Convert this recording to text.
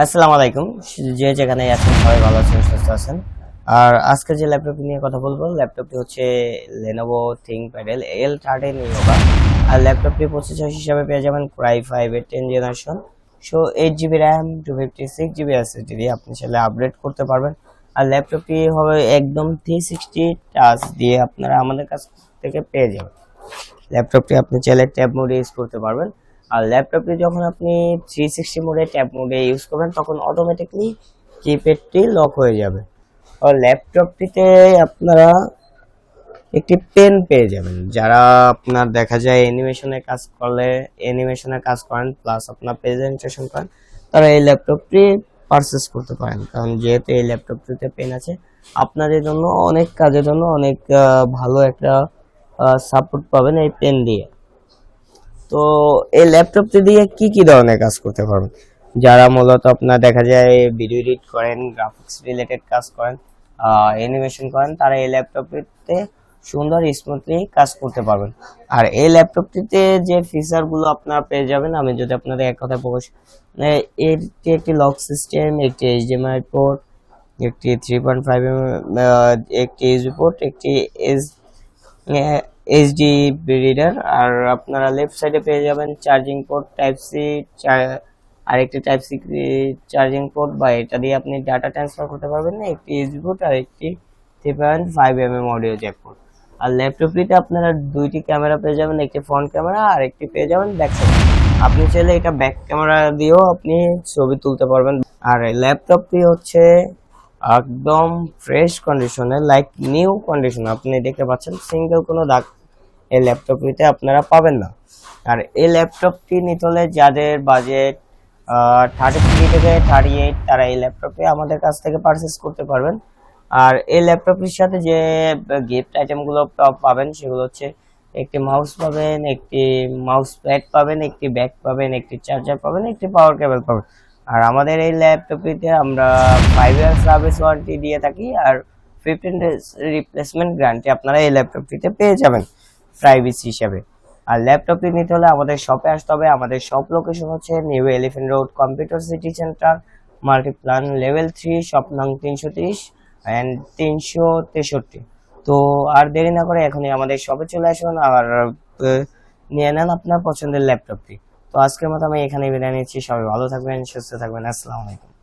আসসালামু আলাইকুম। যে যেখানে আছেন সবাই ভালো আছেন, সুস্থ আছেন। আর আজকে যে ল্যাপটপ নিয়ে কথা বলবো, ল্যাপটপটি হচ্ছে Lenovo ThinkPad L13 Yoga। আর ল্যাপটপটি প্রসেসর হিসাবে পেয়ে যাবেন Core i5 এর 10 generation. 8 GB RAM, 256 GB SSD দিয়ে আপনি চাইলে আপগ্রেড করতে পারবেন। আর ল্যাপটপটি হবে একদম 360 টাচ দিয়ে আপনারা আমাদের কাছ থেকে পেয়ে যাবেন। ল্যাপটপটি আপনি চাইলে ট্যাব মোডে ইউজ করতে পারবেন। আর ল্যাপটপটি যখন আপনি 360 মোডে ট্যাব মোডে ইউজ করবেন তখন অটোমেটিকলি কিপ্যাডটি লক হয়ে যাবে। আর ল্যাপটপটিতে আপনারা একটি পেন পেয়ে যাবেন। যারা আপনার দেখা যায় অ্যানিমেশনের কাজ করেন প্লাস আপনার প্রেজেন্টেশন করেন, তারা এই ল্যাপটপটি পারচেস করতে পারেন। কারণ যেহেতু এই ল্যাপটপটিতে পেন আছে, আপনাদের জন্য অনেক কাজের জন্য অনেক ভালো একটা সাপোর্ট পাবেন এই পেন দিয়ে। তো এই ল্যাপটপটি দিয়ে কি কি ধরনের কাজ করতে পারবেন? যারা মূলত আপনার দেখা যায় ভিডিও এডিট করেন, গ্রাফিক্স রিলেটেড কাজ করেন, অ্যানিমেশন করেন, তারা এই ল্যাপটপটিতে সুন্দর স্মুথলি কাজ করতে পারবেন। আর এই ল্যাপটপটিতে যে ফিচারগুলো আপনারা পেয়ে যাবেন, আমি যদি আপনাদের এক কথায় প্রকাশ, এটি একটি লক সিস্টেম, একটি এইচডিএমআই পোর্ট, একটি 3.5 একটি ইউএসবি পোর্ট, একটি এইচডি রিডার। আর আপনারা লেফট সাইডে পেয়ে যাবেন চার্জিং পোর্ট টাইপ সি, আর একটি টাইপ সি চার্জিং পোর্ট, বা এটা দিয়ে আপনি ডাটা ট্রান্সফার করতে পারবেন। একটি ইউএসবি পোর্ট আর একটি 3.5 অডিও জ্যাক পোর্ট। আর ল্যাপটপটিতে আপনারা দুইটি ক্যামেরা পেয়ে যাবেন, একটি ফ্রন্ট ক্যামেরা আর একটি পেয়ে যাবেন ব্যাক ক্যামেরা। আপনি চাইলে এটা ব্যাক ক্যামেরা দিয়েও আপনি ছবি তুলতে পারবেন। আর ল্যাপটপটি হচ্ছে একদম ফ্রেশ কন্ডিশনে, লাইক নিউ কন্ডিশন। আপনি দেখতে পাচ্ছেন সিঙ্গেল কোনো দাগ এই ল্যাপটপটিতে আপনারা পাবেন না। আর এই ল্যাপটপটি নিতে হলে যাদের বাজেট 33 থেকে 38, তারা এই ল্যাপটপটি আমাদের কাছ থেকে পারচেস করতে পারবেন। আর এই ল্যাপটপটির সাথে যে গিফট আইটেমগুলো পাবেন সেগুলো হচ্ছে একটি মাউস পাবেন, একটি মাউস প্যাড পাবেন, একটি ব্যাগ পাবেন, একটি চার্জার পাবেন, একটি পাওয়ার কেবল পাবেন। আর আমাদের এই ল্যাপটপটিতে আমরা 5 ইয়ার সার্ভিস ওয়ারেন্টি দিয়ে থাকি, আর 15 ডেজ রিপ্লেসমেন্ট গ্যারান্টি আপনারা এই ল্যাপটপটিতে পেয়ে যাবেন প্রাইভেসি হিসাবে। আর ল্যাপটপটি নিতে হলে আমাদের শপে আসতে হবে। আমাদের শপ লোকেশন হচ্ছে new elephant road, computer city centre, Multiplan level 3, shop নং 330 অ্যান্ড 363। তো আর দেরি না করে এখনই আমাদের শপে চলে আসুন আর নিয়ে নেন আপনার পছন্দের ল্যাপটপটি। তো আজকের মতো আমি এখানেই বিদায় নিচ্ছি। সবাই ভালো থাকবেন, সুস্থ থাকবেন। আসসালামু আলাইকুম।